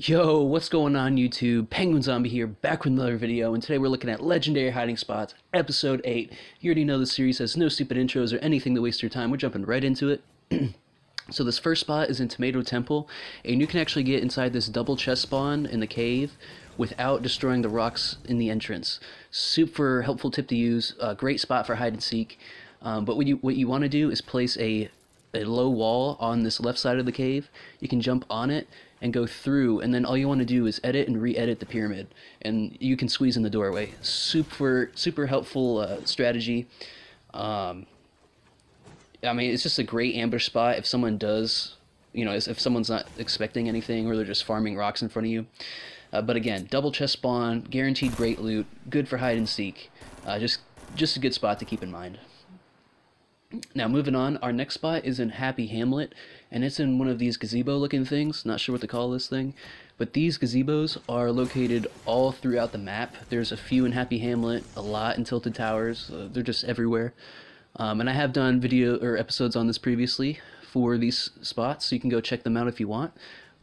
Yo, what's going on YouTube? penguinzomby here, back with another video, and today we're looking at Legendary Hiding Spots, Episode 8. You already know the series has no stupid intros or anything to waste your time. We're jumping right into it. So this first spot is in Tomato Temple, and you can actually get inside this double chest spawn in the cave without destroying the rocks in the entrance. Super helpful tip to use, great spot for hide and seek. But what you want to do is place a low wall on this left side of the cave. You can jump on it and go through, and then all you want to do is edit and re-edit the pyramid, and you can squeeze in the doorway. Super helpful strategy. I mean, it's just a great ambush spot if someone does, if someone's not expecting anything or they're just farming rocks in front of you. But again, double chest spawn, guaranteed great loot, good for hide and seek. Just a good spot to keep in mind. Now moving on, our next spot is in Happy Hamlet, and it's in one of these gazebo looking things. Not sure what to call this thing, but these gazebos are located all throughout the map. There's a few in Happy Hamlet, a lot in Tilted Towers. They're just everywhere. And I have done video or episodes on this previously for these spots, so you can go check them out if you want.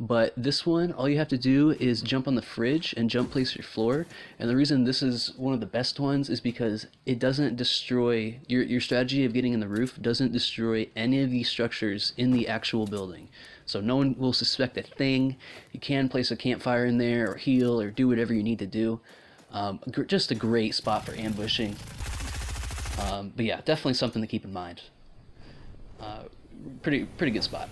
But this one, all you have to do is jump on the fridge and jump place your floor. And the reason this is one of the best ones is because it doesn't destroy, your strategy of getting in the roof doesn't destroy any of these structures in the actual building. So no one will suspect a thing. You can place a campfire in there or heal or do whatever you need to do. Just a great spot for ambushing. But yeah, definitely something to keep in mind. Pretty good spot.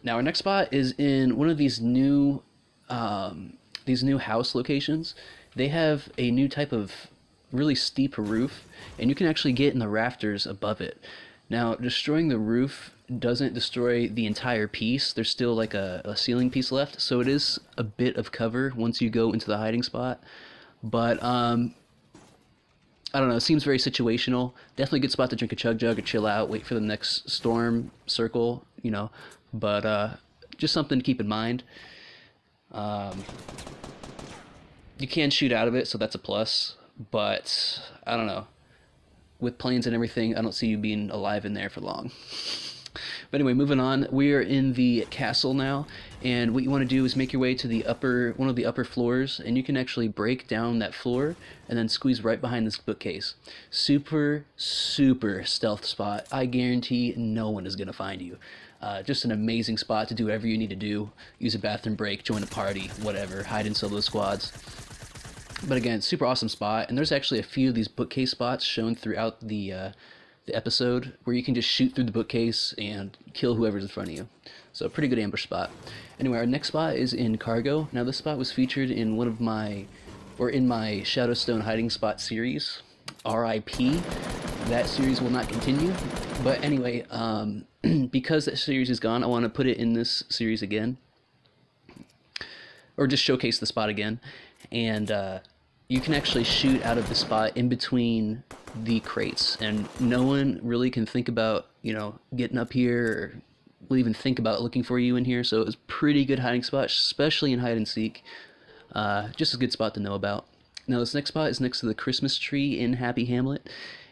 Now our next spot is in one of these new house locations. They have a new type of really steep roof, and you can actually get in the rafters above it. Now destroying the roof doesn't destroy the entire piece. There's still like a ceiling piece left, so it is a bit of cover once you go into the hiding spot. But I don't know, it seems very situational. Definitely a good spot to drink a chug jug or chill out, wait for the next storm circle, but just something to keep in mind. You can shoot out of it, so that's a plus, but I don't know. With planes and everything, I don't see you being alive in there for long. But anyway, moving on, we are in the castle now, and what you want to do is make your way to the one of the upper floors, and you can actually break down that floor and then squeeze right behind this bookcase. Super stealth spot. I guarantee no one is going to find you. Just an amazing spot to do whatever you need to do. Use a bathroom break, join a party, whatever, hide in solo squads. But again, super awesome spot, and there's actually a few of these bookcase spots shown throughout the episode where you can just shoot through the bookcase and kill whoever's in front of you. So a pretty good ambush spot. Anyway, our next spot is in Cargo. Now this spot was featured in in my Shadowstone hiding spot series. RIP. That series will not continue. But anyway, because that series is gone, I want to put it in this series again. Or just showcase the spot again. And you can actually shoot out of the spot in between the crates, and no one really can think about, getting up here, or will even think about looking for you in here. So it was a pretty good hiding spot, especially in hide and seek. Just a good spot to know about. Now this next spot is next to the Christmas tree in Happy Hamlet,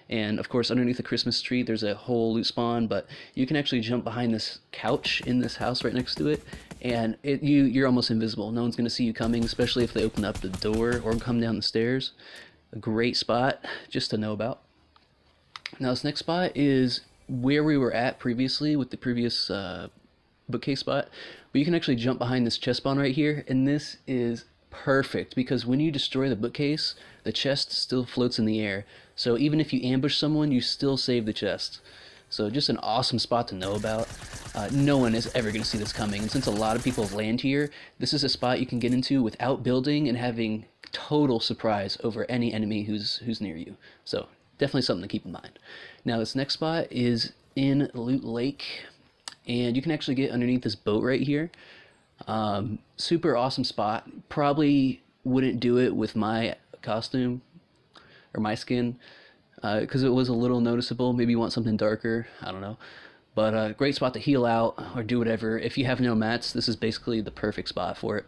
and of course underneath the Christmas tree there's a whole loot spawn, but you can actually jump behind this couch in this house right next to it, and you're almost invisible. No one's going to see you coming, especially if they open up the door or come down the stairs. A great spot just to know about. Now this next spot is where we were at previously with the previous bookcase spot, but you can actually jump behind this chest spawn right here, and this is perfect because when you destroy the bookcase, the chest still floats in the air. So even if you ambush someone, you still save the chest. So just an awesome spot to know about. No one is ever going to see this coming, and since a lot of people land here, this is a spot you can get into without building and having total surprise over any enemy who's near you. So definitely something to keep in mind. Now this next spot is in Loot Lake, and you can actually get underneath this boat right here. Super awesome spot. Probably wouldn't do it with my costume or my skin because it was a little noticeable. Maybe you want something darker, I don't know. But great spot to heal out or do whatever. If you have no mats, this is basically the perfect spot for it.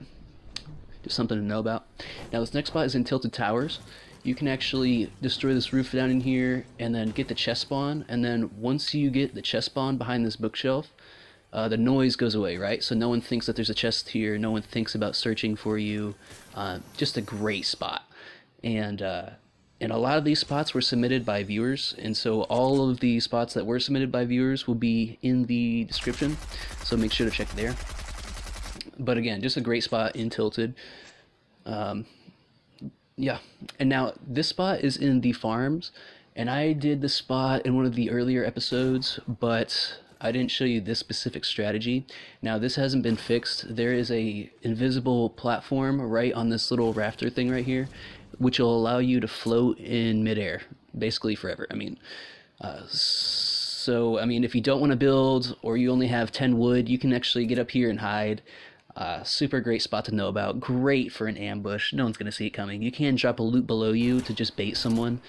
Just something to know about. Now this next spot is in Tilted Towers. You can actually destroy this roof down in here and then get the chest spawn, and then once you get the chest spawn behind this bookshelf, the noise goes away, right? So no one thinks that there's a chest here. No one thinks about searching for you. Just a great spot. And a lot of these spots were submitted by viewers, and so all of the spots that were submitted by viewers will be in the description, so make sure to check there. But again, just a great spot in Tilted. Yeah, and now this spot is in the farms, and I did the spot in one of the earlier episodes, but I didn't show you this specific strategy. Now this hasn't been fixed. There is a invisible platform right on this little rafter thing right here, which will allow you to float in midair, basically forever. I mean, if you don't want to build, or you only have 10 wood, you can actually get up here and hide. Super great spot to know about. Great for an ambush. No one's going to see it coming. You can drop a loot below you to just bait someone,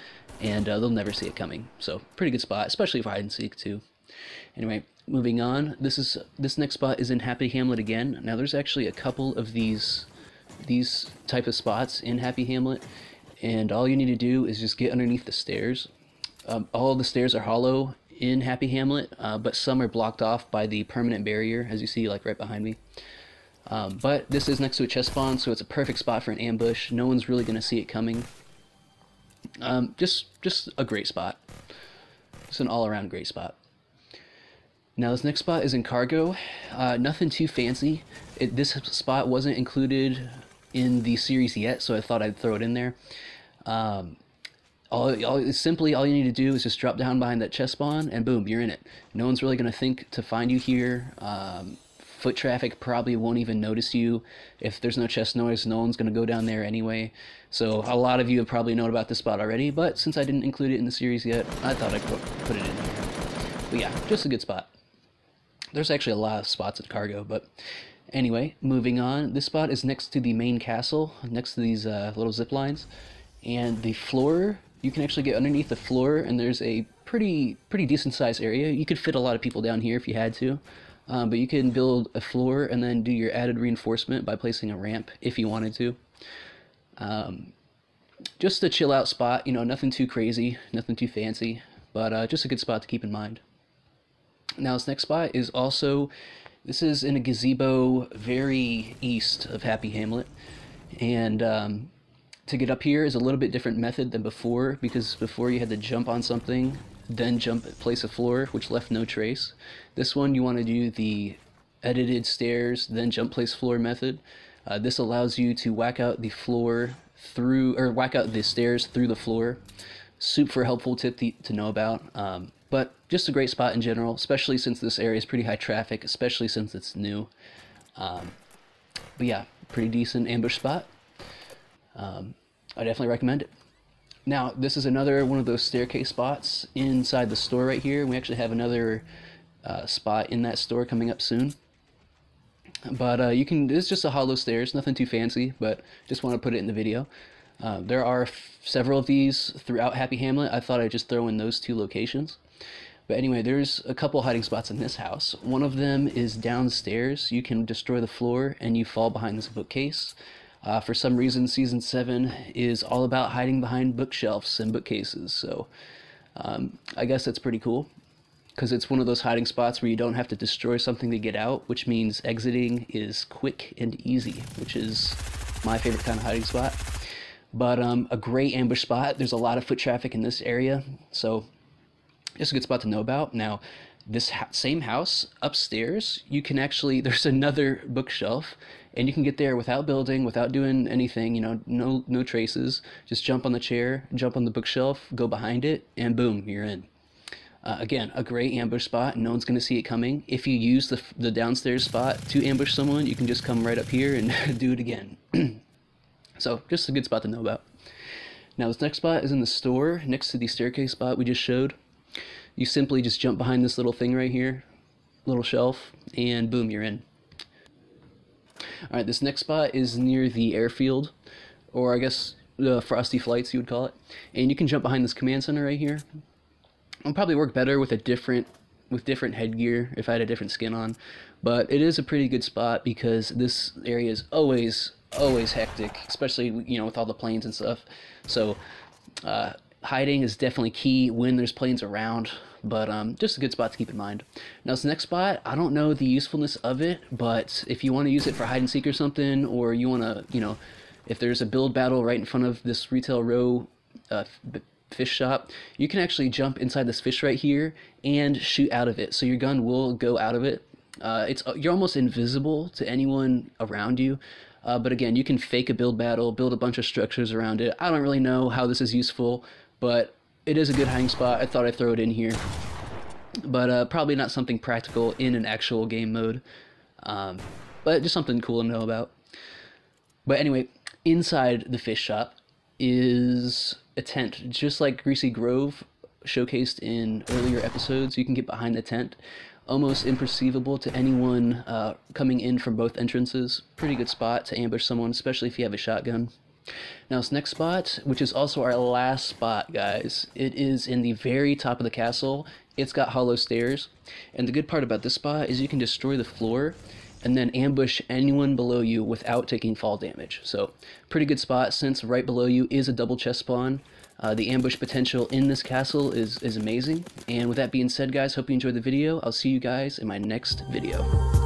and they'll never see it coming. So pretty good spot, especially for hide and seek too. Anyway, moving on. This next spot is in Happy Hamlet again. Now there's actually a couple of these type of spots in Happy Hamlet, and all you need to do is just get underneath the stairs. All the stairs are hollow in Happy Hamlet, but some are blocked off by the permanent barrier, as you see, like right behind me. But this is next to a chest spawn, so it's a perfect spot for an ambush. No one's really going to see it coming. Just a great spot. Just an all-around great spot. Now this next spot is in Cargo. Nothing too fancy. This spot wasn't included in the series yet, so I thought I'd throw it in there. All you need to do is just drop down behind that chest spawn, and boom, you're in it. No one's really going to think to find you here. Foot traffic probably won't even notice you. If there's no chest noise, no one's going to go down there anyway. So a lot of you have probably known about this spot already, but since I didn't include it in the series yet, I thought I'd put it in here. But yeah, just a good spot. There's actually a lot of spots at Cargo, but anyway, moving on. This spot is next to the main castle, next to these little zip lines, and the floor, you can actually get underneath the floor, and there's a pretty decent sized area. You could fit a lot of people down here if you had to, but you can build a floor and then do your added reinforcement by placing a ramp if you wanted to. Just a chill out spot, you know, nothing too crazy, nothing too fancy, but just a good spot to keep in mind. Now this next spot is also, this is in a gazebo very east of Happy Hamlet, and to get up here is a little bit different method than before, because before you had to jump on something, then place a floor, which left no trace. This one you want to do the edited stairs, then jump place floor method. This allows you to whack out the floor through, or whack out the stairs through the floor. Super helpful tip to know about. But just a great spot in general, especially since this area is pretty high traffic, especially since it's new. But yeah, pretty decent ambush spot. I definitely recommend it. Now, this is another one of those staircase spots inside the store right here. We actually have another spot in that store coming up soon. But it's just a hollow stairs, nothing too fancy, but just want to put it in the video. There are several of these throughout Happy Hamlet. I thought I'd just throw in those two locations. But anyway, there's a couple hiding spots in this house. One of them is downstairs. You can destroy the floor and you fall behind this bookcase. For some reason, Season 7 is all about hiding behind bookshelves and bookcases. So I guess that's pretty cool, because it's one of those hiding spots where you don't have to destroy something to get out, which means exiting is quick and easy, which is my favorite kind of hiding spot. But a great ambush spot. There's a lot of foot traffic in this area, so just a good spot to know about. Now, this same house upstairs, you can actually, there's another bookshelf, and you can get there without building, without doing anything, you know, no traces. Just jump on the chair, jump on the bookshelf, go behind it, and boom, you're in. Again, a great ambush spot. No one's going to see it coming. If you use the downstairs spot to ambush someone, you can just come right up here and do it again. So, just a good spot to know about. Now, this next spot is in the store, next to the staircase spot we just showed. You simply just jump behind this little thing right here, little shelf, and boom, you're in. Alright, this next spot is near the airfield, or I guess the Frosty Flights you would call it. And you can jump behind this command center right here. It'll probably work better with different headgear if I had a different skin on, but it is a pretty good spot because this area is always hectic, especially, you know, with all the planes and stuff. So hiding is definitely key when there's planes around, but just a good spot to keep in mind. Now this next spot, I don't know the usefulness of it, but if you want to use it for hide and seek or something, or you want to, you know, if there's a build battle right in front of this retail row fish shop, you can actually jump inside this fish right here and shoot out of it, so your gun will go out of it. You're almost invisible to anyone around you, but again, you can fake a build battle, build a bunch of structures around it. I don't really know how this is useful, but it is a good hiding spot. I thought I'd throw it in here, but probably not something practical in an actual game mode, but just something cool to know about. But anyway, inside the fish shop is a tent, just like Greasy Grove showcased in earlier episodes. You can get behind the tent, almost imperceivable to anyone coming in from both entrances. Pretty good spot to ambush someone, especially if you have a shotgun. Now this next spot, which is also our last spot, guys, it is in the very top of the castle. It's got hollow stairs, and the good part about this spot is you can destroy the floor and then ambush anyone below you without taking fall damage. So pretty good spot, since right below you is a double chest spawn. The ambush potential in this castle is amazing. And with that being said, guys, hope you enjoyed the video. I'll see you guys in my next video.